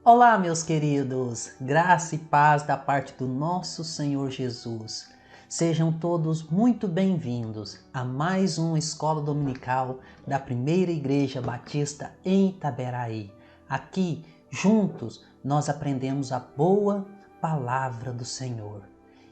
Olá, meus queridos, graça e paz da parte do nosso Senhor Jesus. Sejam todos muito bem-vindos a mais uma escola dominical da Primeira Igreja Batista em Itaberaí. Aqui, juntos, nós aprendemos a boa palavra do Senhor.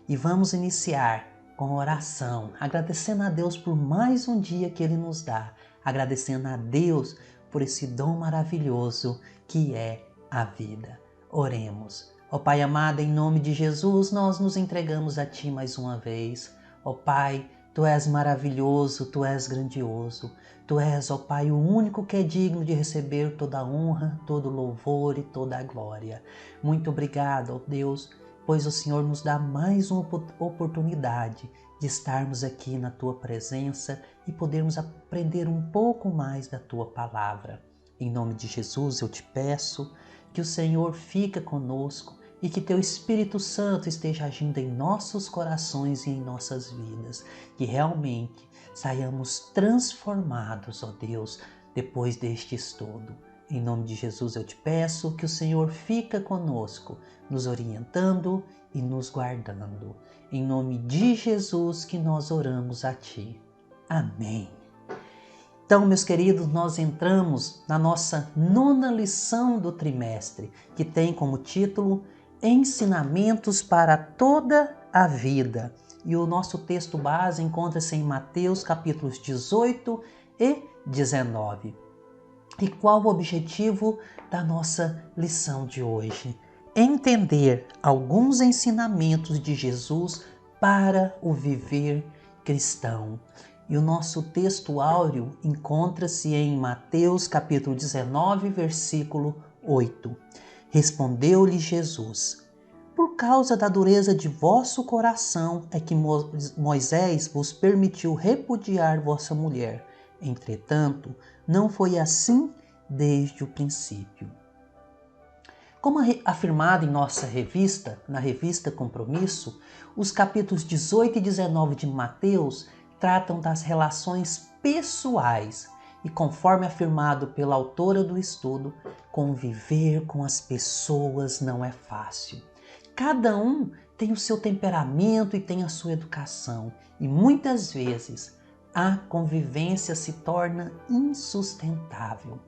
E vamos iniciar com oração, agradecendo a Deus por mais um dia que Ele nos dá, agradecendo a Deus por esse dom maravilhoso que é a vida. Oremos. Ó Pai amado, em nome de Jesus, nós nos entregamos a Ti mais uma vez. Ó Pai, Tu és maravilhoso, Tu és grandioso. Tu és, ó Pai, o único que é digno de receber toda a honra, todo o louvor e toda a glória. Muito obrigado, ó Deus, pois o Senhor nos dá mais uma oportunidade de estarmos aqui na Tua presença e podermos aprender um pouco mais da Tua palavra. Em nome de Jesus eu te peço que o Senhor fique conosco e que Teu Espírito Santo esteja agindo em nossos corações e em nossas vidas. Que realmente saiamos transformados, ó Deus, depois deste estudo. Em nome de Jesus eu te peço que o Senhor fique conosco, nos orientando e nos guardando. Em nome de Jesus que nós oramos a Ti. Amém. Então, meus queridos, nós entramos na nossa 9ª lição do trimestre, que tem como título Ensinamentos para toda a vida. E o nosso texto base encontra-se em Mateus capítulos 18 e 19. E qual o objetivo da nossa lição de hoje? Entender alguns ensinamentos de Jesus para o viver cristão. E o nosso texto áureo encontra-se em Mateus capítulo 19, versículo 8. Respondeu-lhe Jesus: Por causa da dureza de vosso coração é que Moisés vos permitiu repudiar vossa mulher. Entretanto, não foi assim desde o princípio. Como afirmado em nossa revista, na revista Compromisso, os capítulos 18 e 19 de Mateus tratam das relações pessoais e, conforme afirmado pela autora do estudo, conviver com as pessoas não é fácil. Cada um tem o seu temperamento e tem a sua educação, e muitas vezes a convivência se torna insustentável.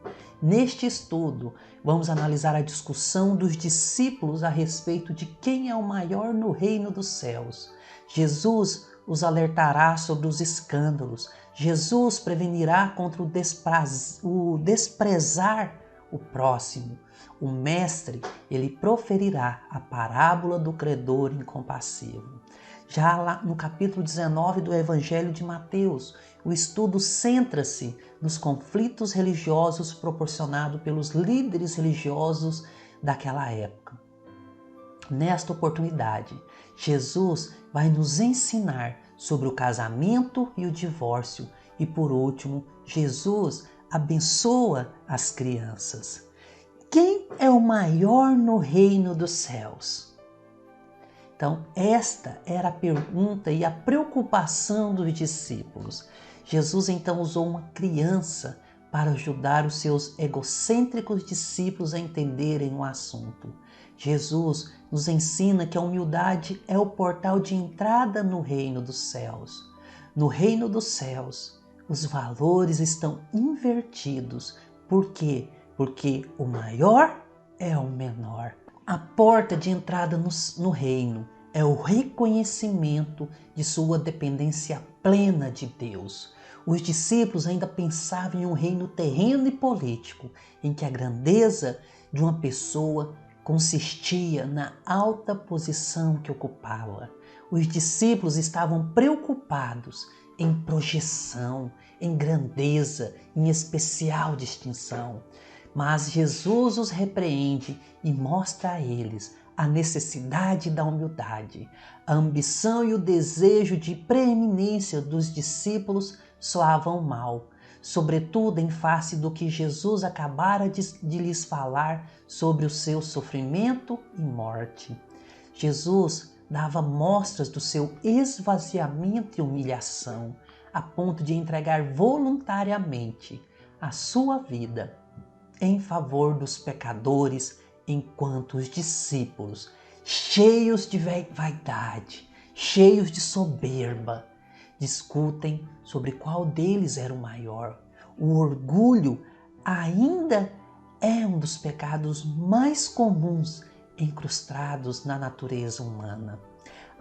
Neste estudo, vamos analisar a discussão dos discípulos a respeito de quem é o maior no reino dos céus. Jesus os alertará sobre os escândalos. Jesus prevenirá contra o desprezar o próximo. O mestre, ele proferirá a parábola do credor incompassivo. Já lá no capítulo 19 do Evangelho de Mateus, o estudo centra-se nos conflitos religiosos proporcionados pelos líderes religiosos daquela época. Nesta oportunidade, Jesus vai nos ensinar sobre o casamento e o divórcio e, por último, Jesus abençoa as crianças. Quem é o maior no reino dos céus? Então, esta era a pergunta e a preocupação dos discípulos. Jesus então usou uma criança para ajudar os seus egocêntricos discípulos a entenderem o assunto. Jesus nos ensina que a humildade é o portal de entrada no reino dos céus. No reino dos céus, os valores estão invertidos. Por quê? Porque o maior é o menor. A porta de entrada no reino é o reconhecimento de sua dependência plena de Deus. Os discípulos ainda pensavam em um reino terreno e político, em que a grandeza de uma pessoa consistia na alta posição que ocupava. Os discípulos estavam preocupados em projeção, em grandeza, em especial distinção. Mas Jesus os repreende e mostra a eles a necessidade da humildade. A ambição e o desejo de preeminência dos discípulos soavam mal, sobretudo em face do que Jesus acabara de lhes falar sobre o seu sofrimento e morte. Jesus dava mostras do seu esvaziamento e humilhação, a ponto de entregar voluntariamente a sua vida em favor dos pecadores enquanto os discípulos, cheios de vaidade, cheios de soberba, discutem sobre qual deles era o maior. O orgulho ainda é um dos pecados mais comuns incrustados na natureza humana.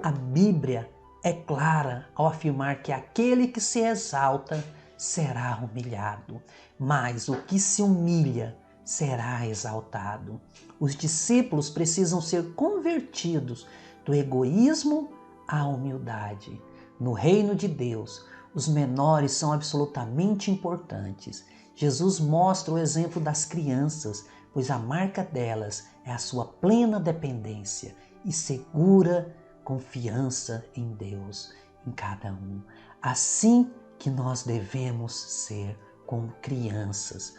A Bíblia é clara ao afirmar que aquele que se exalta será humilhado, mas o que se humilha será exaltado. Os discípulos precisam ser convertidos do egoísmo à humildade. No reino de Deus, os menores são absolutamente importantes. Jesus mostra o exemplo das crianças, pois a marca delas é a sua plena dependência e segura confiança em Deus, em cada um. Assim que nós devemos ser como crianças.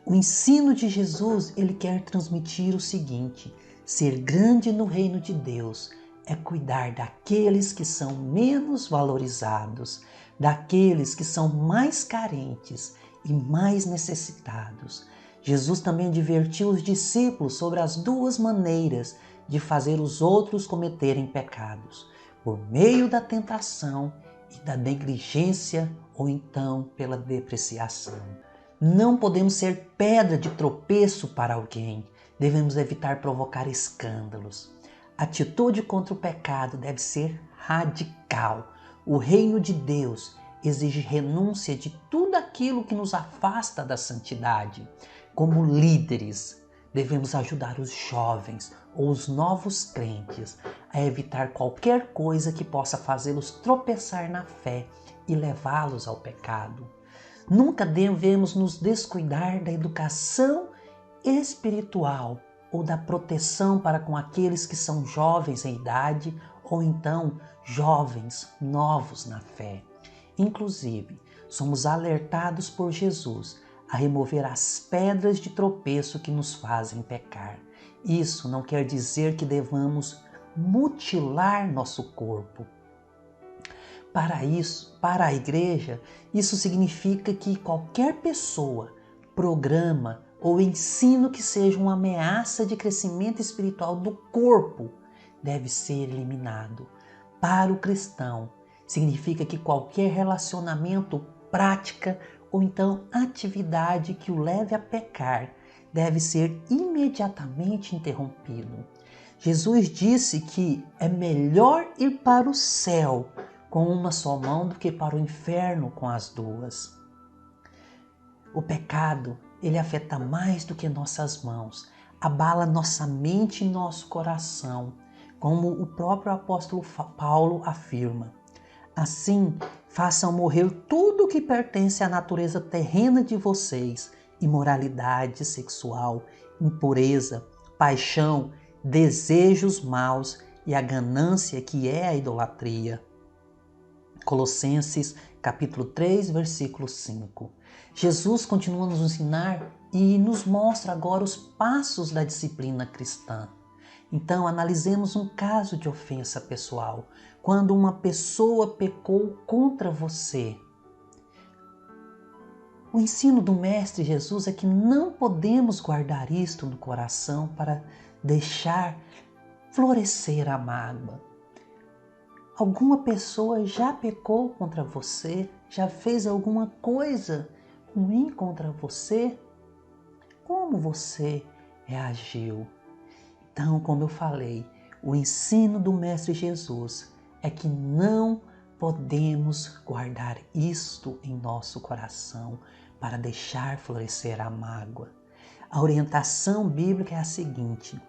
O ensino de Jesus, ele quer transmitir o seguinte: ser grande no reino de Deus é cuidar daqueles que são menos valorizados, daqueles que são mais carentes e mais necessitados. Jesus também advertiu os discípulos sobre as duas maneiras de fazer os outros cometerem pecados: por meio da tentação e da negligência, ou então pela depreciação. Não podemos ser pedra de tropeço para alguém. Devemos evitar provocar escândalos. A atitude contra o pecado deve ser radical. O reino de Deus exige renúncia de tudo aquilo que nos afasta da santidade. Como líderes, devemos ajudar os jovens ou os novos crentes a evitar qualquer coisa que possa fazê-los tropeçar na fé e levá-los ao pecado. Nunca devemos nos descuidar da educação espiritual ou da proteção para com aqueles que são jovens em idade ou então jovens novos na fé. Inclusive, somos alertados por Jesus a remover as pedras de tropeço que nos fazem pecar. Isso não quer dizer que devamos mutilar nosso corpo. Para a igreja, isso significa que qualquer pessoa, programa ou ensino que seja uma ameaça de crescimento espiritual do corpo deve ser eliminado. Para o cristão, significa que qualquer relacionamento, prática ou então atividade que o leve a pecar deve ser imediatamente interrompido. Jesus disse que é melhor ir para o céu com uma só mão do que para o inferno com as duas. O pecado, ele afeta mais do que nossas mãos, abala nossa mente e nosso coração, como o próprio apóstolo Paulo afirma. Assim, façam morrer tudo o que pertence à natureza terrena de vocês: imoralidade sexual, impureza, paixão, desejos maus e a ganância, que é a idolatria. Colossenses capítulo 3, versículo 5. Jesus continua a nos ensinar e nos mostra agora os passos da disciplina cristã. Então, analisemos um caso de ofensa pessoal. Quando uma pessoa pecou contra você. O ensino do Mestre Jesus é que não podemos guardar isto no coração para deixar florescer a mágoa. Alguma pessoa já pecou contra você? Já fez alguma coisa ruim contra você? Como você reagiu? Então, como eu falei, o ensino do Mestre Jesus é que não podemos guardar isto em nosso coração para deixar florescer a mágoa. A orientação bíblica é a seguinte: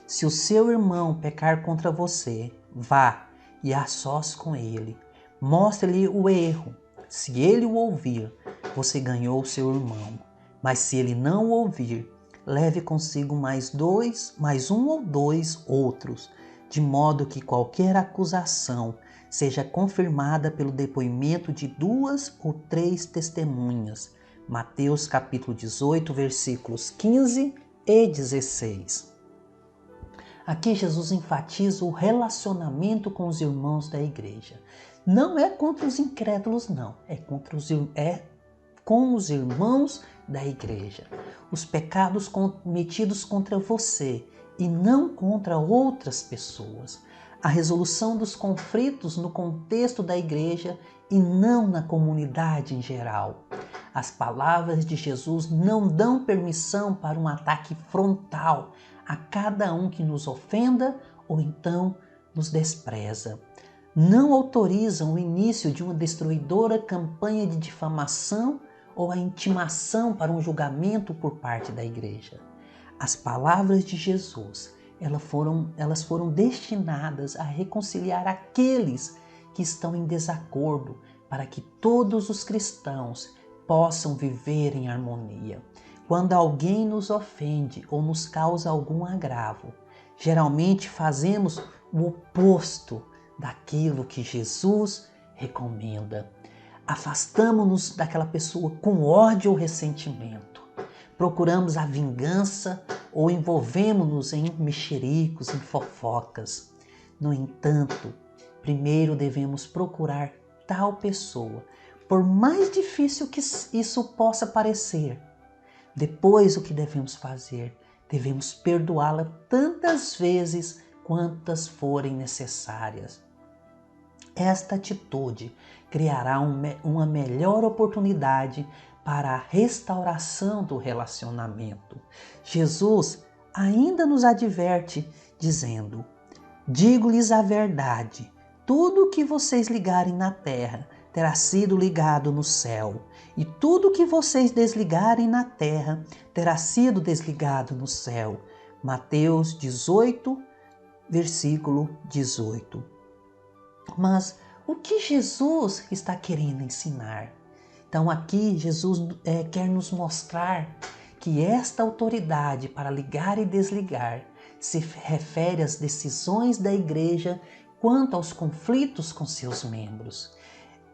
se o seu irmão pecar contra você, vá e a sós com ele. Mostre-lhe o erro. Se ele o ouvir, você ganhou o seu irmão. Mas se ele não o ouvir, leve consigo mais um ou dois outros, de modo que qualquer acusação seja confirmada pelo depoimento de 2 ou 3 testemunhas. Mateus capítulo 18, versículos 15 e 16. Aqui Jesus enfatiza o relacionamento com os irmãos da igreja. Não é contra os incrédulos, não. É com os irmãos da igreja. Os pecados cometidos contra você e não contra outras pessoas. A resolução dos conflitos no contexto da igreja e não na comunidade em geral. As palavras de Jesus não dão permissão para um ataque frontal a cada um que nos ofenda ou então nos despreza. Não autorizam o início de uma destruidora campanha de difamação ou a intimação para um julgamento por parte da igreja. As palavras de Jesus, elas foram destinadas a reconciliar aqueles que estão em desacordo, para que todos os cristãos possam viver em harmonia. Quando alguém nos ofende ou nos causa algum agravo, geralmente fazemos o oposto daquilo que Jesus recomenda. Afastamo-nos daquela pessoa com ódio ou ressentimento. Procuramos a vingança ou envolvemos-nos em mexericos, em fofocas. No entanto, primeiro devemos procurar tal pessoa, por mais difícil que isso possa parecer. Depois, o que devemos fazer? Devemos perdoá-la tantas vezes quantas forem necessárias. Esta atitude criará uma melhor oportunidade para a restauração do relacionamento. Jesus ainda nos adverte dizendo: digo-lhes a verdade, tudo o que vocês ligarem na terra terá sido ligado no céu, e tudo o que vocês desligarem na terra terá sido desligado no céu. Mateus 18, versículo 18. Mas o que Jesus está querendo ensinar? Então aqui Jesus quer nos mostrar que esta autoridade para ligar e desligar se refere às decisões da igreja quanto aos conflitos com seus membros.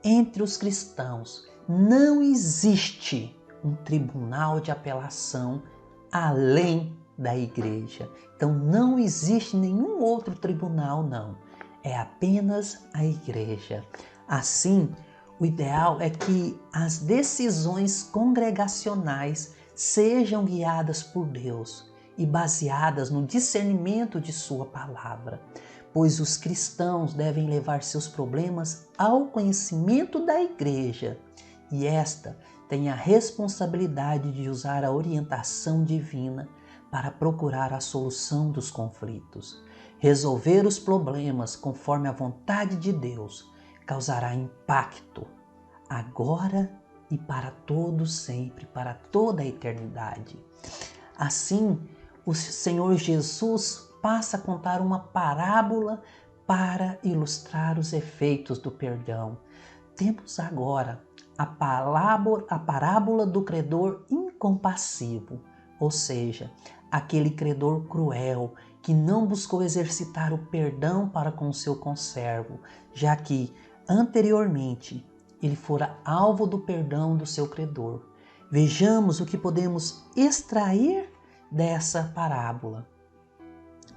Entre os cristãos não existe um tribunal de apelação além da igreja. Então não existe nenhum outro tribunal, não. É apenas a igreja. Assim, o ideal é que as decisões congregacionais sejam guiadas por Deus e baseadas no discernimento de sua palavra, pois os cristãos devem levar seus problemas ao conhecimento da igreja e esta tem a responsabilidade de usar a orientação divina para procurar a solução dos conflitos. Resolver os problemas conforme a vontade de Deus causará impacto agora e para todo sempre, para toda a eternidade. Assim, o Senhor Jesus passa a contar uma parábola para ilustrar os efeitos do perdão. Temos agora a parábola do credor incompassivo, ou seja, aquele credor cruel que não buscou exercitar o perdão para com seu conservo, já que anteriormente ele fora alvo do perdão do seu credor. Vejamos o que podemos extrair dessa parábola.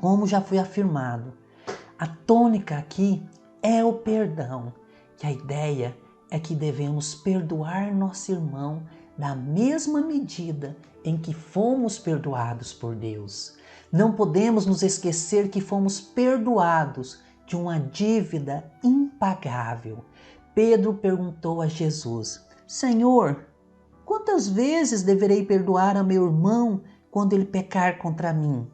Como já foi afirmado, a tônica aqui é o perdão, que a ideia é que devemos perdoar nosso irmão da mesma medida em que fomos perdoados por Deus. Não podemos nos esquecer que fomos perdoados de uma dívida impagável. Pedro perguntou a Jesus: Senhor, quantas vezes deverei perdoar a meu irmão quando ele pecar contra mim?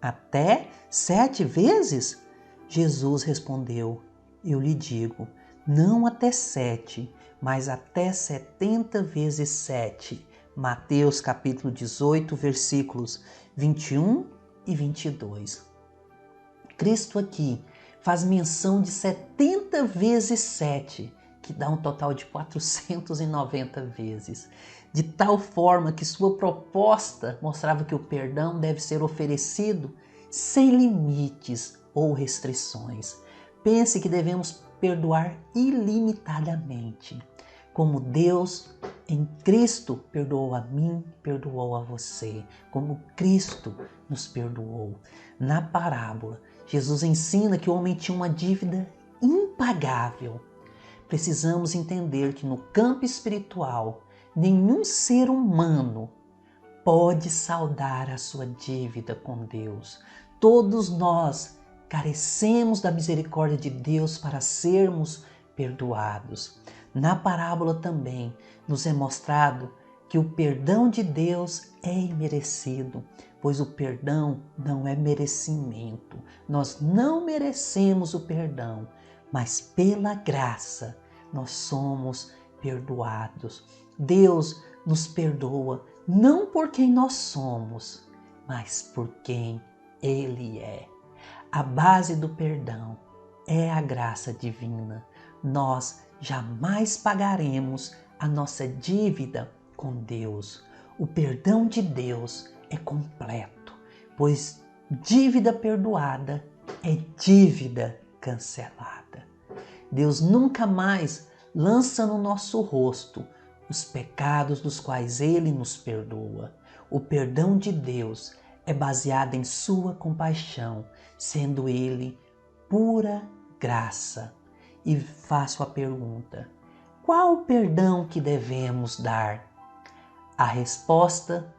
Até 7 vezes? Jesus respondeu: eu lhe digo, não até 7, mas até 70 vezes 7. Mateus capítulo 18, versículos 21 e 22. Cristo aqui faz menção de 70 vezes 7, que dá um total de 490 vezes. De tal forma que sua proposta mostrava que o perdão deve ser oferecido sem limites ou restrições. Pense que devemos perdoar ilimitadamente. Como Deus em Cristo perdoou a mim, perdoou a você. Como Cristo nos perdoou. Na parábola, Jesus ensina que o homem tinha uma dívida impagável. Precisamos entender que no campo espiritual, nenhum ser humano pode saldar a sua dívida com Deus. Todos nós carecemos da misericórdia de Deus para sermos perdoados. Na parábola também nos é mostrado que o perdão de Deus é imerecido, pois o perdão não é merecimento. Nós não merecemos o perdão, mas pela graça nós somos perdoados. Deus nos perdoa não por quem nós somos, mas por quem Ele é. A base do perdão é a graça divina. Nós jamais pagaremos a nossa dívida com Deus. O perdão de Deus é completo, pois dívida perdoada é dívida cancelada. Deus nunca mais lança no nosso rosto os pecados dos quais Ele nos perdoa. O perdão de Deus é baseado em sua compaixão, sendo Ele pura graça. E faço a pergunta: qual o perdão que devemos dar? A resposta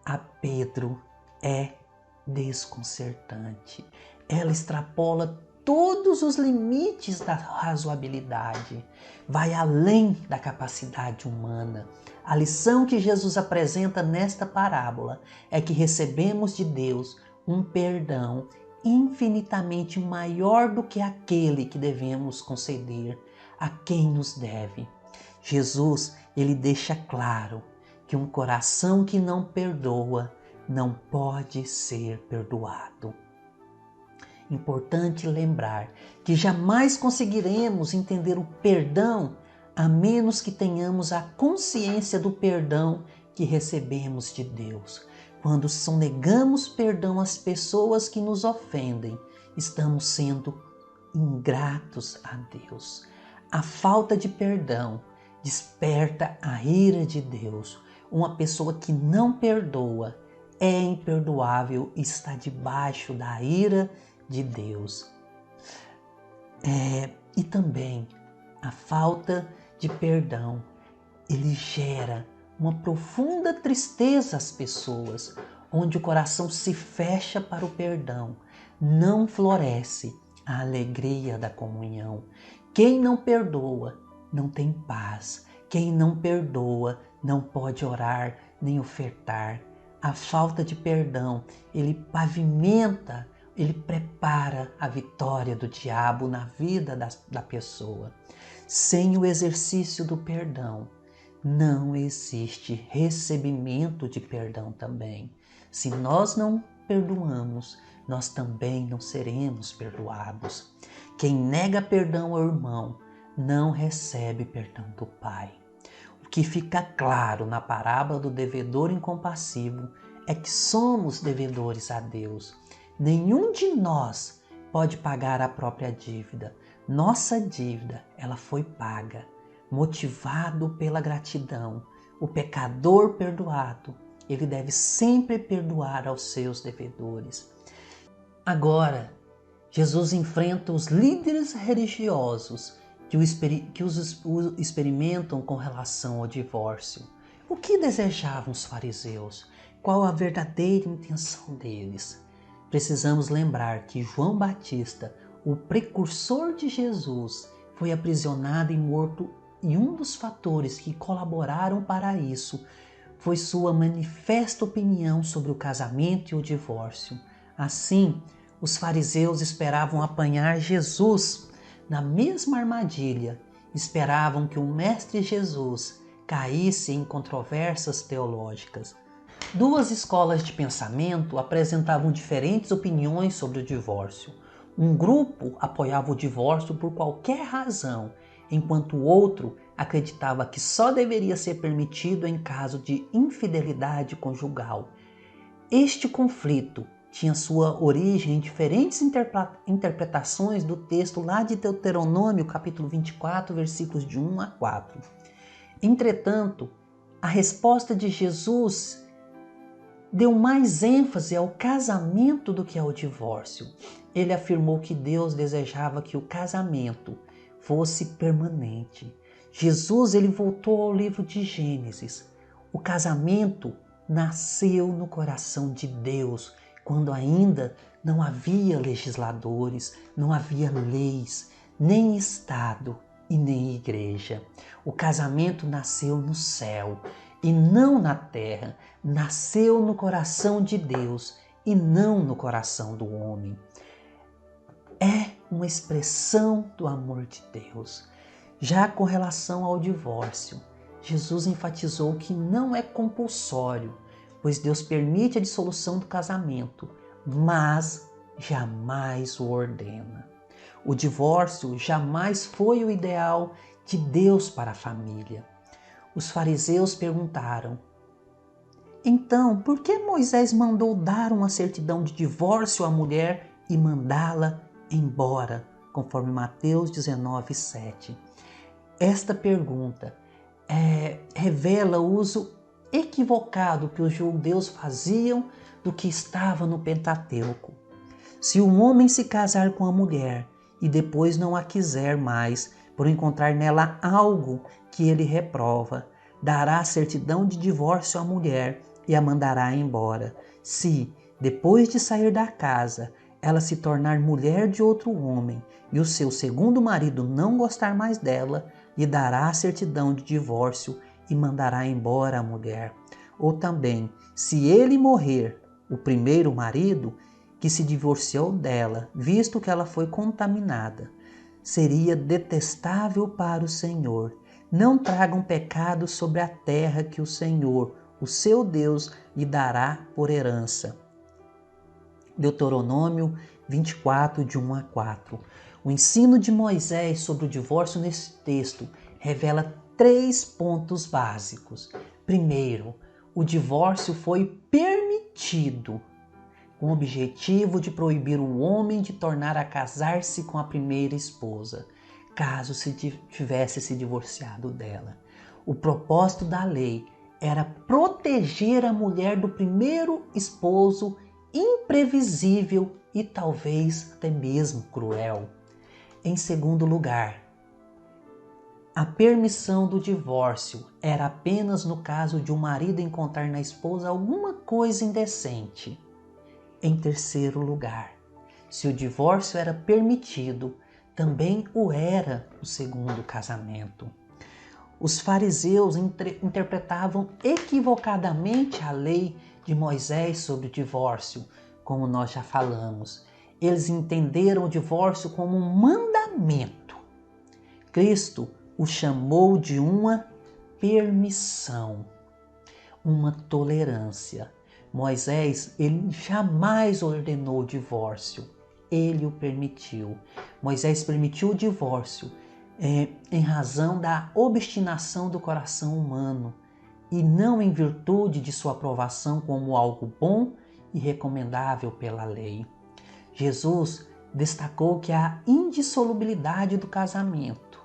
a Pedro é desconcertante. Ela extrapola todos os limites da razoabilidade, vai além da capacidade humana. A lição que Jesus apresenta nesta parábola é que recebemos de Deus um perdão infinitamente maior do que aquele que devemos conceder a quem nos deve. Jesus, ele deixa claro que um coração que não perdoa não pode ser perdoado. Importante lembrar que jamais conseguiremos entender o perdão a menos que tenhamos a consciência do perdão que recebemos de Deus. Quando sonegamos perdão às pessoas que nos ofendem, estamos sendo ingratos a Deus. A falta de perdão desperta a ira de Deus. Uma pessoa que não perdoa é imperdoável e está debaixo da ira de Deus. E também a falta de perdão, ele gera uma profunda tristeza às pessoas, onde o coração se fecha para o perdão, não floresce a alegria da comunhão. Quem não perdoa não tem paz. Quem não perdoa não pode orar nem ofertar. A falta de perdão, ele pavimenta, ele prepara a vitória do diabo na vida da pessoa. Sem o exercício do perdão, não existe recebimento de perdão também. Se nós não perdoamos, nós também não seremos perdoados. Quem nega perdão ao irmão não recebe perdão do Pai. O que fica claro na parábola do devedor incompassivo é que somos devedores a Deus. Nenhum de nós pode pagar a própria dívida. Nossa dívida, ela foi paga, motivado pela gratidão. O pecador perdoado, ele deve sempre perdoar aos seus devedores. Agora, Jesus enfrenta os líderes religiosos que os experimentam com relação ao divórcio. O que desejavam os fariseus? Qual a verdadeira intenção deles? Precisamos lembrar que João Batista, o precursor de Jesus, foi aprisionado e morto, e um dos fatores que colaboraram para isso foi sua manifesta opinião sobre o casamento e o divórcio. Assim, os fariseus esperavam apanhar Jesus na mesma armadilha, esperavam que o Mestre Jesus caísse em controvérsias teológicas. Duas escolas de pensamento apresentavam diferentes opiniões sobre o divórcio. Um grupo apoiava o divórcio por qualquer razão, enquanto o outro acreditava que só deveria ser permitido em caso de infidelidade conjugal. Este conflito tinha sua origem em diferentes interpretações do texto lá de Deuteronômio, capítulo 24, versículos de 1 a 4. Entretanto, a resposta de Jesus deu mais ênfase ao casamento do que ao divórcio. Ele afirmou que Deus desejava que o casamento fosse permanente. Jesus ele voltou ao livro de Gênesis. O casamento nasceu no coração de Deus, quando ainda não havia legisladores, não havia leis, nem Estado e nem igreja. O casamento nasceu no céu e não na terra, nasceu no coração de Deus e não no coração do homem. É uma expressão do amor de Deus. Já com relação ao divórcio, Jesus enfatizou que não é compulsório, pois Deus permite a dissolução do casamento, mas jamais o ordena. O divórcio jamais foi o ideal de Deus para a família. Os fariseus perguntaram: então, por que Moisés mandou dar uma certidão de divórcio à mulher e mandá-la embora, conforme Mateus 19:7? Esta pergunta revela o uso equivocado que os judeus faziam do que estava no Pentateuco. Se um homem se casar com a mulher e depois não a quiser mais, por encontrar nela algo que ele reprova, dará certidão de divórcio à mulher e a mandará embora. Se, depois de sair da casa, ela se tornar mulher de outro homem e o seu segundo marido não gostar mais dela, lhe dará a certidão de divórcio e mandará embora a mulher. Ou também, se ele morrer, o primeiro marido, que se divorciou dela, visto que ela foi contaminada, seria detestável para o Senhor. Não tragam pecado sobre a terra que o Senhor, o seu Deus, lhe dará por herança. Deuteronômio 24, de 1 a 4. O ensino de Moisés sobre o divórcio nesse texto revela 3 pontos básicos. Primeiro, o divórcio foi permitido, com o objetivo de proibir o homem de tornar a casar-se com a primeira esposa, caso se tivesse se divorciado dela. O propósito da lei era proteger a mulher do primeiro esposo imprevisível e talvez até mesmo cruel. Em segundo lugar, a permissão do divórcio era apenas no caso de um marido encontrar na esposa alguma coisa indecente. Em terceiro lugar, se o divórcio era permitido, também o era o segundo casamento. Os fariseus interpretavam equivocadamente a lei de Moisés sobre o divórcio, como nós já falamos. Eles entenderam o divórcio como um mandamento. Cristo o chamou de uma permissão, uma tolerância. Moisés, ele jamais ordenou o divórcio, ele o permitiu. Moisés permitiu o divórcio em razão da obstinação do coração humano e não em virtude de sua aprovação como algo bom e recomendável pela lei. Jesus destacou que a indissolubilidade do casamento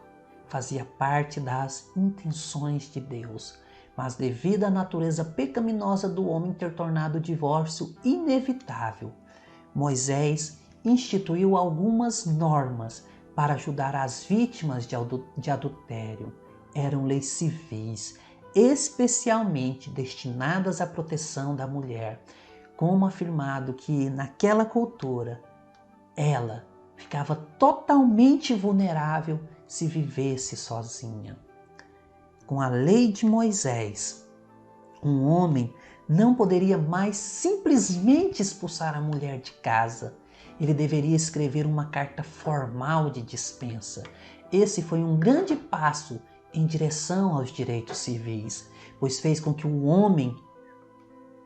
fazia parte das intenções de Deus, mas devido à natureza pecaminosa do homem ter tornado o divórcio inevitável, Moisés instituiu algumas normas para ajudar as vítimas de adultério. Eram leis civis, especialmente destinadas à proteção da mulher, como afirmado que naquela cultura ela ficava totalmente vulnerável se vivesse sozinha. Com a lei de Moisés, um homem não poderia mais simplesmente expulsar a mulher de casa. Ele deveria escrever uma carta formal de dispensa. Esse foi um grande passo em direção aos direitos civis, pois fez com que o homem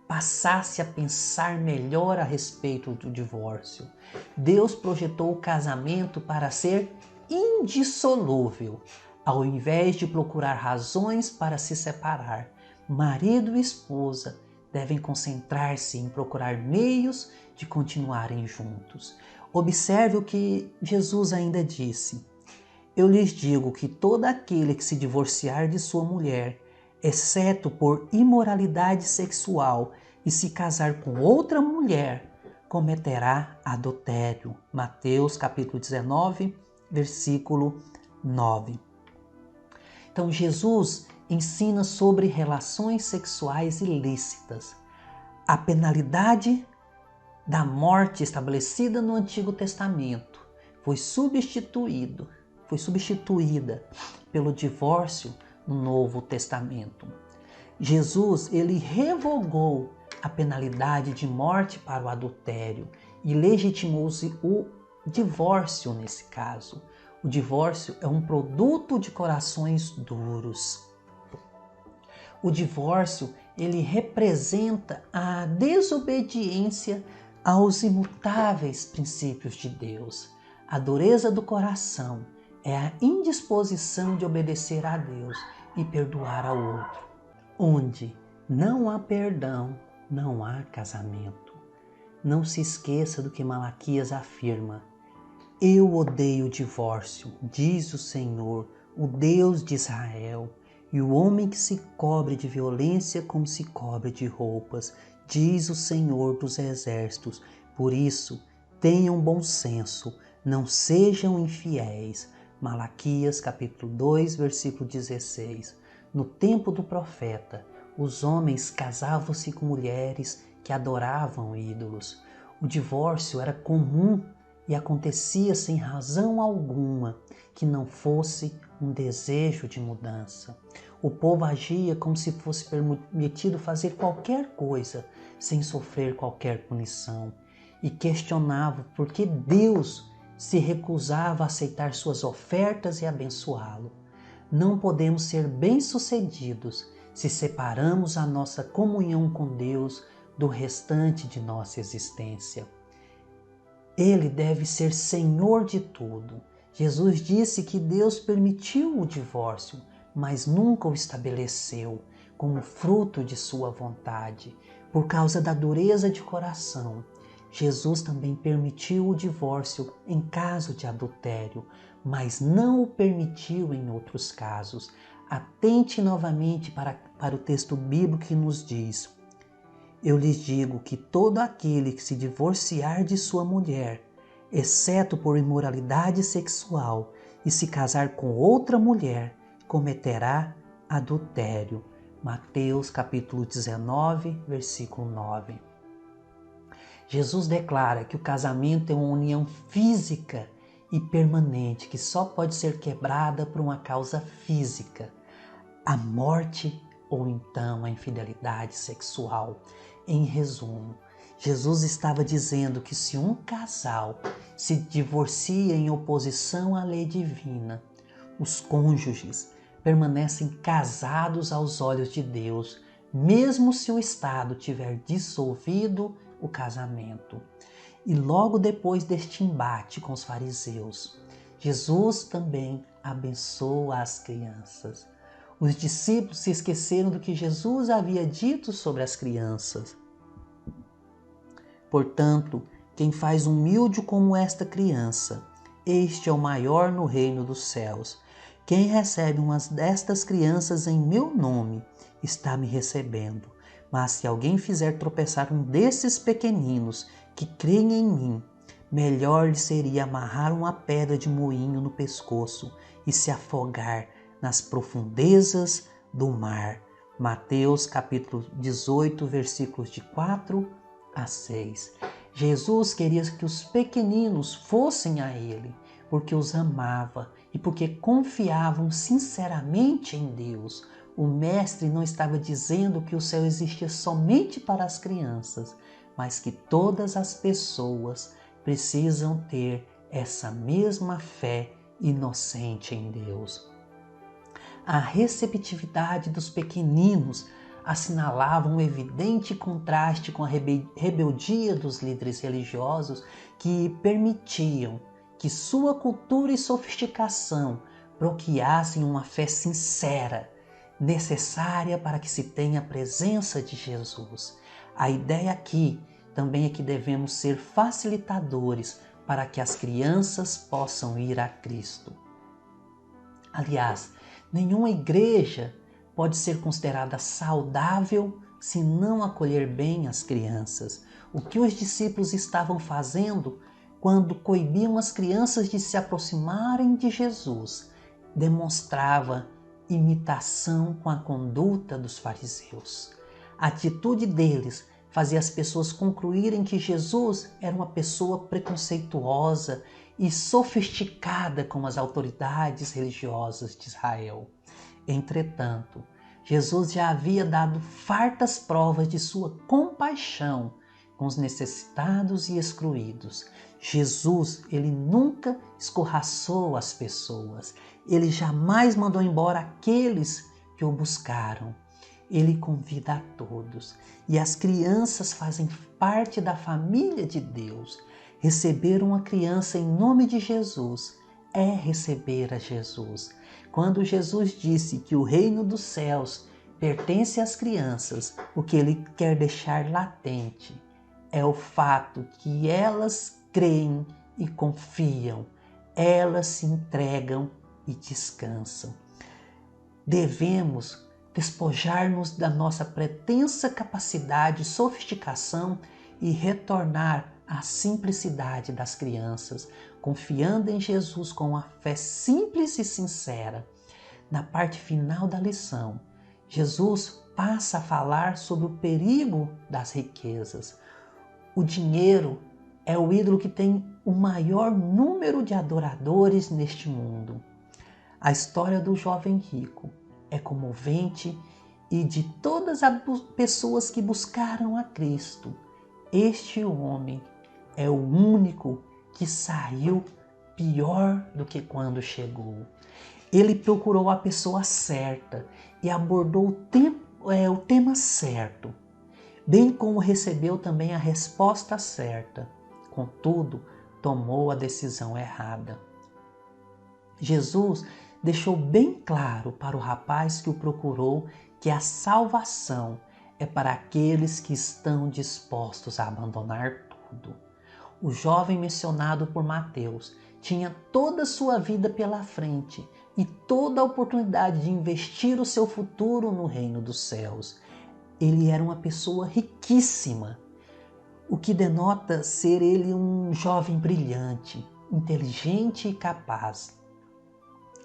passasse a pensar melhor a respeito do divórcio. Deus projetou o casamento para ser indissolúvel. Ao invés de procurar razões para se separar, marido e esposa devem concentrar-se em procurar meios de continuarem juntos. Observe o que Jesus ainda disse: eu lhes digo que todo aquele que se divorciar de sua mulher, exceto por imoralidade sexual, e se casar com outra mulher, cometerá adultério. Mateus capítulo 19, versículo 9. Então Jesus ensina sobre relações sexuais ilícitas. A penalidade da morte estabelecida no Antigo Testamento foi substituída pelo divórcio no Novo Testamento. Jesus, ele revogou a penalidade de morte para o adultério e legitimou-se o divórcio nesse caso. O divórcio é um produto de corações duros. O divórcio, ele representa a desobediência aos imutáveis princípios de Deus. A dureza do coração é a indisposição de obedecer a Deus e perdoar ao outro. Onde não há perdão, não há casamento. Não se esqueça do que Malaquias afirma. Eu odeio o divórcio, diz o Senhor, o Deus de Israel, e o homem que se cobre de violência como se cobre de roupas, diz o Senhor dos exércitos. Por isso, tenham bom senso, não sejam infiéis. Malaquias capítulo 2, versículo 16. No tempo do profeta, os homens casavam-se com mulheres que adoravam ídolos. O divórcio era comum e acontecia sem razão alguma que não fosse um desejo de mudança. O povo agia como se fosse permitido fazer qualquer coisa sem sofrer qualquer punição e questionava por que Deus se recusava a aceitar suas ofertas e abençoá-lo. Não podemos ser bem-sucedidos se separamos a nossa comunhão com Deus do restante de nossa existência. Ele deve ser Senhor de tudo. Jesus disse que Deus permitiu o divórcio, mas nunca o estabeleceu como fruto de sua vontade. Por causa da dureza de coração, Jesus também permitiu o divórcio em caso de adultério, mas não o permitiu em outros casos. Atente novamente para o texto bíblico que nos diz: eu lhes digo que todo aquele que se divorciar de sua mulher, exceto por imoralidade sexual, e se casar com outra mulher, cometerá adultério. Mateus capítulo 19, versículo 9. Jesus declara que o casamento é uma união física e permanente que só pode ser quebrada por uma causa física, a morte ou então a infidelidade sexual. Em resumo, Jesus estava dizendo que se um casal se divorcia em oposição à lei divina, os cônjuges permanecem casados aos olhos de Deus, mesmo se o Estado tiver dissolvido o casamento. E logo depois deste embate com os fariseus, Jesus também abençoa as crianças. Os discípulos se esqueceram do que Jesus havia dito sobre as crianças. Portanto, quem faz humilde como esta criança, este é o maior no reino dos céus. Quem recebe uma destas crianças em meu nome, está me recebendo. Mas se alguém fizer tropeçar um desses pequeninos que creem em mim, melhor lhe seria amarrar uma pedra de moinho no pescoço e se afogar nas profundezas do mar. Mateus capítulo 18, versículos de 4 a 6. Jesus queria que os pequeninos fossem a Ele, porque os amava e porque confiavam sinceramente em Deus. O Mestre não estava dizendo que o céu existia somente para as crianças, mas que todas as pessoas precisam ter essa mesma fé inocente em Deus. A receptividade dos pequeninos assinalava um evidente contraste com a rebeldia dos líderes religiosos que permitiam que sua cultura e sofisticação bloqueassem uma fé sincera, necessária para que se tenha a presença de Jesus. A ideia aqui também é que devemos ser facilitadores para que as crianças possam ir a Cristo. Aliás, nenhuma igreja pode ser considerada saudável se não acolher bem as crianças. O que os discípulos estavam fazendo quando coibiam as crianças de se aproximarem de Jesus demonstrava imitação com a conduta dos fariseus. A atitude deles fazia as pessoas concluírem que Jesus era uma pessoa preconceituosa e sofisticada com as autoridades religiosas de Israel. Entretanto, Jesus já havia dado fartas provas de sua compaixão com os necessitados e excluídos. Jesus, ele nunca escorraçou as pessoas. Ele jamais mandou embora aqueles que o buscaram. Ele convida a todos. E as crianças fazem parte da família de Deus. Receber uma criança em nome de Jesus é receber a Jesus. Quando Jesus disse que o reino dos céus pertence às crianças, o que ele quer deixar latente é o fato que elas creem e confiam, elas se entregam e descansam. Devemos despojar-nos da nossa pretensa capacidade e sofisticação e retornar à simplicidade das crianças, confiando em Jesus com uma fé simples e sincera. Na parte final da lição, Jesus passa a falar sobre o perigo das riquezas. O dinheiro é o ídolo que tem o maior número de adoradores neste mundo. A história do jovem rico é comovente e de todas as pessoas que buscaram a Cristo, este homem é o único que saiu pior do que quando chegou. Ele procurou a pessoa certa e abordou o tema certo, bem como recebeu também a resposta certa. Contudo, tomou a decisão errada. Jesus deixou bem claro para o rapaz que o procurou que a salvação é para aqueles que estão dispostos a abandonar tudo. O jovem mencionado por Mateus tinha toda a sua vida pela frente e toda a oportunidade de investir o seu futuro no reino dos céus. Ele era uma pessoa riquíssima, o que denota ser ele um jovem brilhante, inteligente e capaz.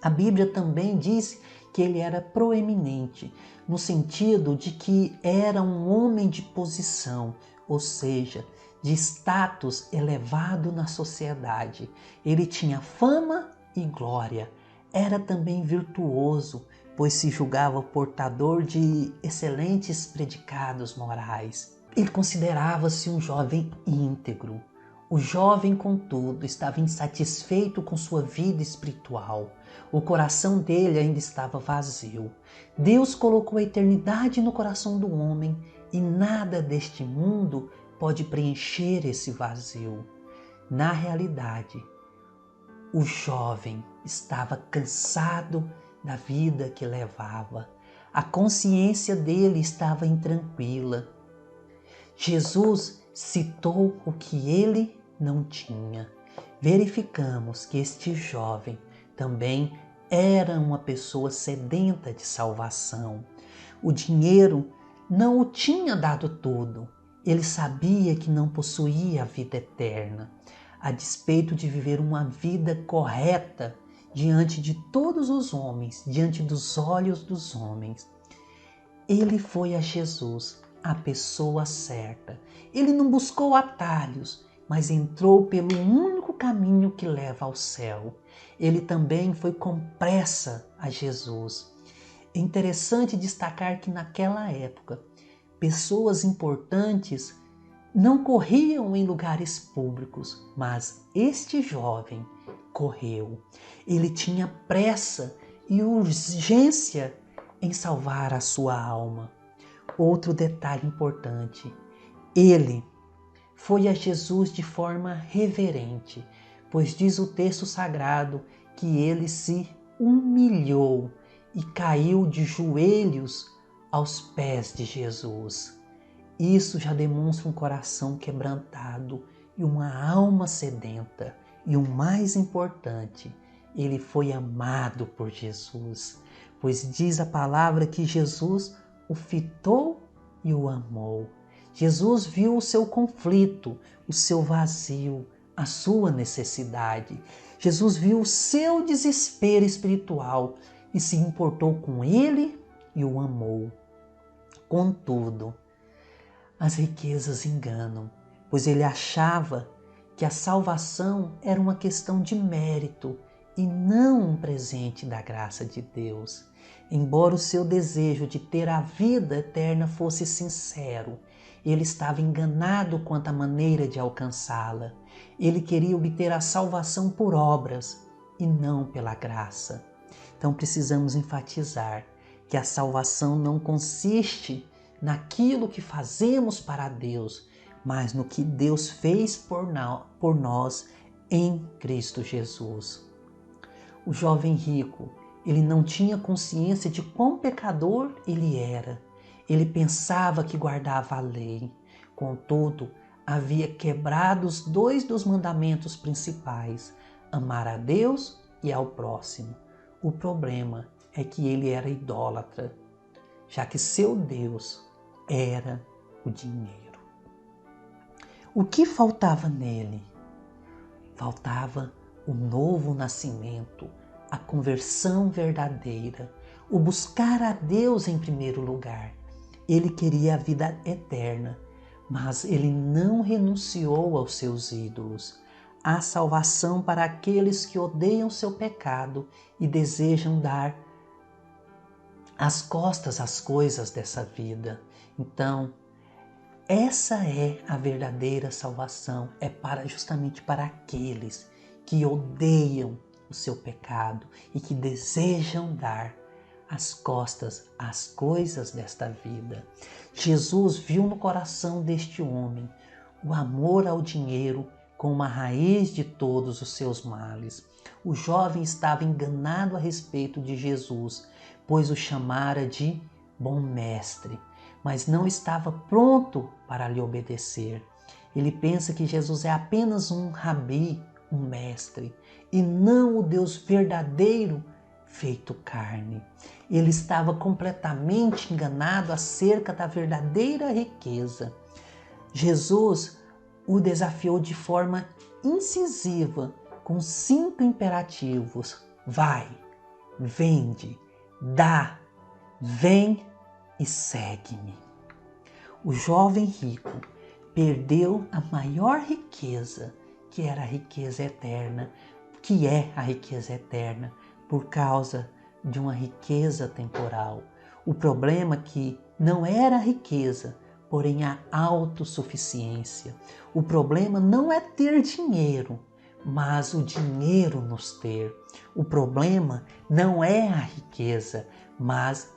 A Bíblia também diz que ele era proeminente, no sentido de que era um homem de posição, ou seja, de status elevado na sociedade. Ele tinha fama e glória. Era também virtuoso, pois se julgava portador de excelentes predicados morais. Ele considerava-se um jovem íntegro. O jovem, contudo, estava insatisfeito com sua vida espiritual. O coração dele ainda estava vazio. Deus colocou a eternidade no coração do homem e nada deste mundo pode preencher esse vazio. Na realidade, o jovem estava cansado da vida que levava. A consciência dele estava intranquila. Jesus citou o que ele não tinha. Verificamos que este jovem também era uma pessoa sedenta de salvação. O dinheiro não o tinha dado tudo. Ele sabia que não possuía a vida eterna, a despeito de viver uma vida correta diante de todos os homens, diante dos olhos dos homens. Ele foi a Jesus, a pessoa certa. Ele não buscou atalhos, mas entrou pelo único caminho que leva ao céu. Ele também foi com pressa a Jesus. É interessante destacar que naquela época, pessoas importantes não corriam em lugares públicos, mas este jovem correu. Ele tinha pressa e urgência em salvar a sua alma. Outro detalhe importante, ele foi a Jesus de forma reverente, pois diz o texto sagrado que ele se humilhou e caiu de joelhos aos pés de Jesus. Isso já demonstra um coração quebrantado e uma alma sedenta. E o mais importante, ele foi amado por Jesus, pois diz a palavra que Jesus o fitou e o amou. Jesus viu o seu conflito, o seu vazio, a sua necessidade. Jesus viu o seu desespero espiritual e se importou com ele e o amou. Contudo, as riquezas enganam, pois ele achava que a salvação era uma questão de mérito e não um presente da graça de Deus. Embora o seu desejo de ter a vida eterna fosse sincero, ele estava enganado quanto à maneira de alcançá-la. Ele queria obter a salvação por obras e não pela graça. Então precisamos enfatizar que a salvação não consiste naquilo que fazemos para Deus, mas no que Deus fez por nós em Cristo Jesus. O jovem rico, ele não tinha consciência de quão pecador ele era. Ele pensava que guardava a lei. Contudo, havia quebrado os 2 dos mandamentos principais: amar a Deus e ao próximo. O problema é que ele era idólatra, já que seu Deus era o dinheiro. O que faltava nele? Faltava o novo nascimento, a conversão verdadeira, o buscar a Deus em primeiro lugar. Ele queria a vida eterna, mas ele não renunciou aos seus ídolos. Há salvação para aqueles que odeiam seu pecado e desejam dar as costas às coisas dessa vida. Então, essa é a verdadeira salvação, justamente para aqueles que odeiam o seu pecado e que desejam dar as costas às coisas desta vida. Jesus viu no coração deste homem o amor ao dinheiro como a raiz de todos os seus males. O jovem estava enganado a respeito de Jesus, pois o chamara de bom mestre, mas não estava pronto para lhe obedecer. Ele pensa que Jesus é apenas um rabi, um mestre, e não o Deus verdadeiro feito carne. Ele estava completamente enganado acerca da verdadeira riqueza. Jesus o desafiou de forma incisiva, com 5 imperativos: vai, vende, dá, vem e segue-me. O jovem rico perdeu a maior riqueza, que era a riqueza eterna, que é a riqueza eterna, por causa de uma riqueza temporal. O problema é que não era a riqueza, porém a autossuficiência. O problema não é ter dinheiro, mas o dinheiro nos ter. O problema não é a riqueza, mas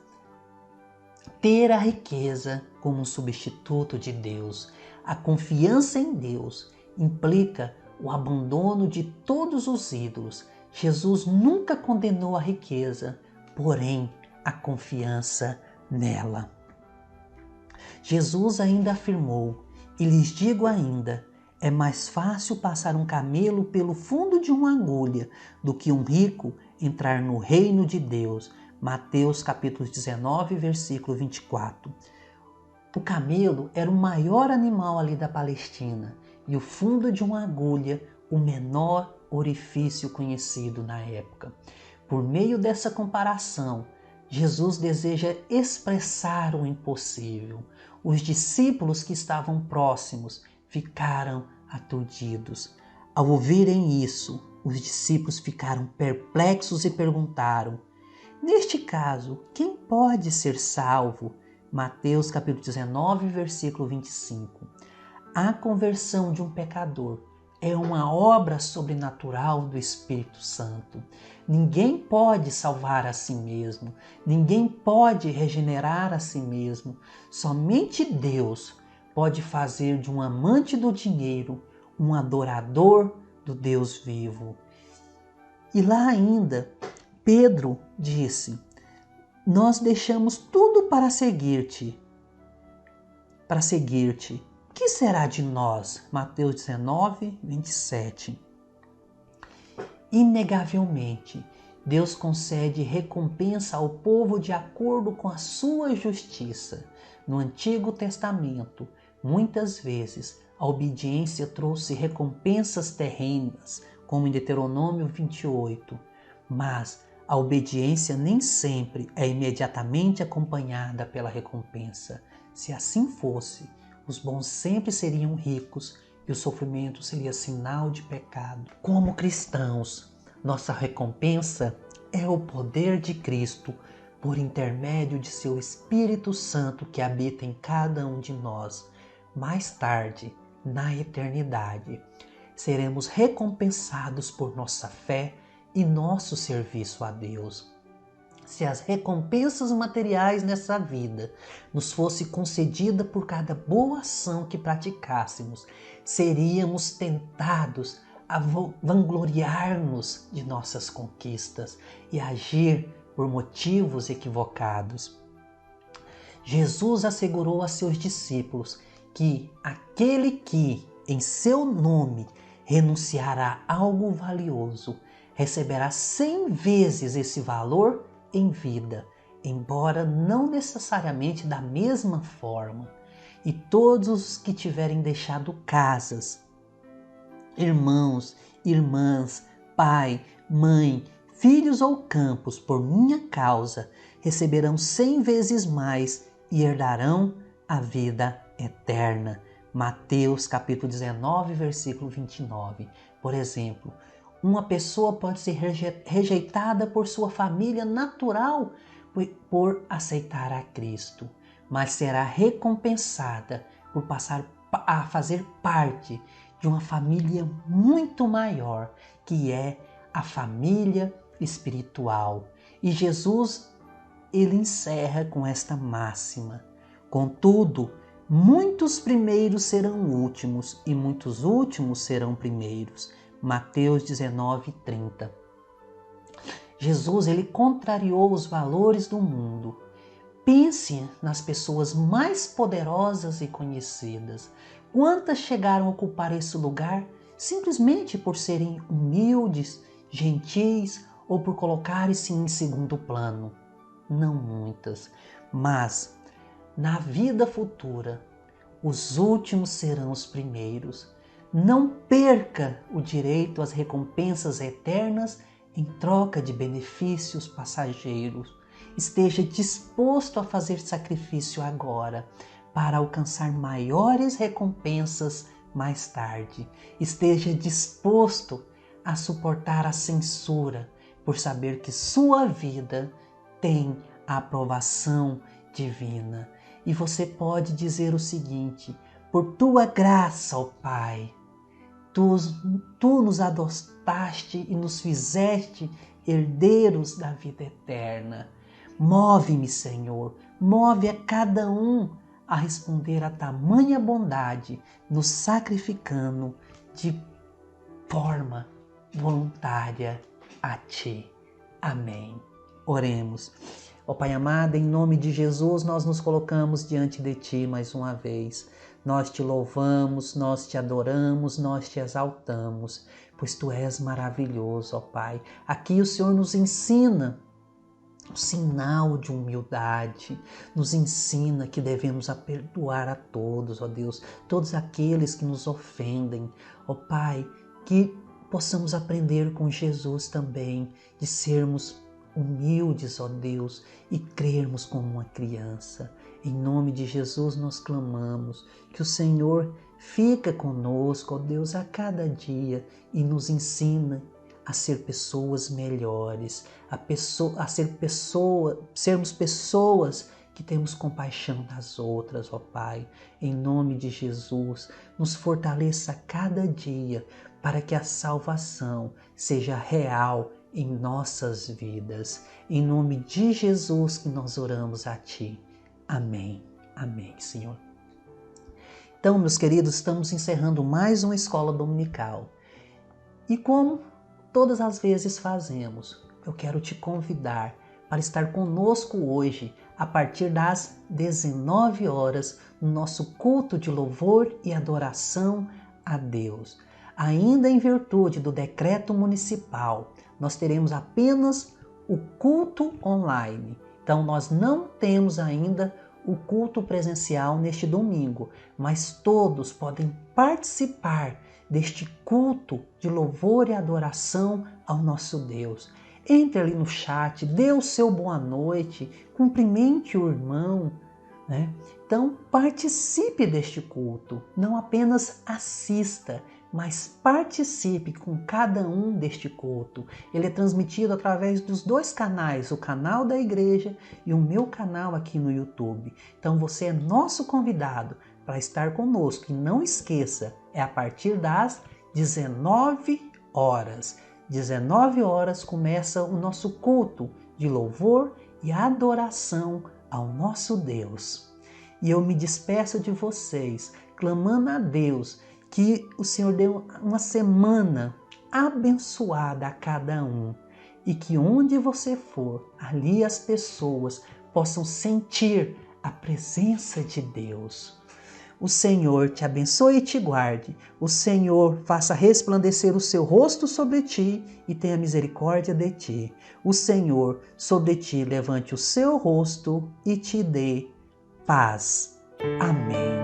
ter a riqueza como um substituto de Deus. A confiança em Deus implica o abandono de todos os ídolos. Jesus nunca condenou a riqueza, porém a confiança nela. Jesus ainda afirmou: e lhes digo ainda, é mais fácil passar um camelo pelo fundo de uma agulha do que um rico entrar no reino de Deus. Mateus capítulo 19, versículo 24. O camelo era o maior animal ali da Palestina e o fundo de uma agulha o menor orifício conhecido na época. Por meio dessa comparação, Jesus deseja expressar o impossível. Os discípulos que estavam próximos ficaram aturdidos. Ao ouvirem isso, os discípulos ficaram perplexos e perguntaram: neste caso, quem pode ser salvo? Mateus capítulo 19, versículo 25. A conversão de um pecador é uma obra sobrenatural do Espírito Santo. Ninguém pode salvar a si mesmo, ninguém pode regenerar a si mesmo. Somente Deus pode fazer de um amante do dinheiro um adorador do Deus vivo. E lá ainda, Pedro disse: nós deixamos tudo para seguir-te. O que será de nós? Mateus 19, 27. Inegavelmente, Deus concede recompensa ao povo de acordo com a sua justiça. No Antigo Testamento, muitas vezes, a obediência trouxe recompensas terrenas, como em Deuteronômio 28. Mas A obediência nem sempre é imediatamente acompanhada pela recompensa. Se assim fosse, os bons sempre seriam ricos e o sofrimento seria sinal de pecado. Como cristãos, nossa recompensa é o poder de Cristo por intermédio de seu Espírito Santo que habita em cada um de nós. Mais tarde, na eternidade, seremos recompensados por nossa fé e nosso serviço a Deus. Se as recompensas materiais nessa vida nos fosse concedida por cada boa ação que praticássemos, seríamos tentados a vangloriar-nos de nossas conquistas e agir por motivos equivocados. Jesus assegurou a seus discípulos que aquele que, em seu nome, renunciará a algo valioso, receberá 100 vezes esse valor em vida, embora não necessariamente da mesma forma. E todos os que tiverem deixado casas, irmãos, irmãs, pai, mãe, filhos ou campos por minha causa, receberão 100 vezes mais e herdarão a vida eterna. Mateus capítulo 19, versículo 29. Por exemplo, uma pessoa pode ser rejeitada por sua família natural por aceitar a Cristo, mas será recompensada por passar a fazer parte de uma família muito maior, que é a família espiritual. E Jesus, ele encerra com esta máxima: contudo, muitos primeiros serão últimos e muitos últimos serão primeiros. Mateus 19:30. Jesus, ele contrariou os valores do mundo. Pense nas pessoas mais poderosas e conhecidas. Quantas chegaram a ocupar esse lugar simplesmente por serem humildes, gentis ou por colocarem-se em segundo plano? Não muitas, mas na vida futura, os últimos serão os primeiros. Não perca o direito às recompensas eternas em troca de benefícios passageiros. Esteja disposto a fazer sacrifício agora para alcançar maiores recompensas mais tarde. Esteja disposto a suportar a censura por saber que sua vida tem a aprovação divina. E você pode dizer o seguinte: por tua graça, ó Pai, Tu nos adotaste e nos fizeste herdeiros da vida eterna. Move-me, Senhor, move a cada um a responder a tamanha bondade, nos sacrificando de forma voluntária a Ti. Amém. Oremos. Ó Pai amado, em nome de Jesus, nós nos colocamos diante de Ti mais uma vez. Nós Te louvamos, nós Te adoramos, nós Te exaltamos, pois Tu és maravilhoso, ó Pai. Aqui o Senhor nos ensina um sinal de humildade, nos ensina que devemos perdoar a todos, ó Deus, todos aqueles que nos ofendem, ó Pai, que possamos aprender com Jesus também, de sermos humildes, ó Deus, e crermos como uma criança. Em nome de Jesus nós clamamos que o Senhor fica conosco, ó Deus, a cada dia e nos ensina a ser pessoas melhores, sermos pessoas que temos compaixão das outras, ó Pai. Em nome de Jesus, nos fortaleça a cada dia para que a salvação seja real em nossas vidas. Em nome de Jesus que nós oramos a Ti. Amém. Amém, Senhor. Então, meus queridos, estamos encerrando mais uma escola dominical. E como todas as vezes fazemos, eu quero te convidar para estar conosco hoje, a partir das 19 horas, no nosso culto de louvor e adoração a Deus. Ainda em virtude do decreto municipal, nós teremos apenas o culto online. Então, nós não temos ainda o culto presencial neste domingo, mas todos podem participar deste culto de louvor e adoração ao nosso Deus. Entre ali no chat, dê o seu boa noite, cumprimente o irmão, né? Então participe deste culto, não apenas assista, mas participe com cada um deste culto. Ele é transmitido através dos 2 canais, o canal da igreja e o meu canal aqui no YouTube. Então você é nosso convidado para estar conosco. E não esqueça, é a partir das 19 horas. 19 horas começa o nosso culto de louvor e adoração ao nosso Deus. E eu me despeço de vocês, clamando a Deus que o Senhor dê uma semana abençoada a cada um. E que onde você for, ali as pessoas possam sentir a presença de Deus. O Senhor te abençoe e te guarde. O Senhor faça resplandecer o seu rosto sobre ti e tenha misericórdia de ti. O Senhor sobre ti levante o seu rosto e te dê paz. Amém.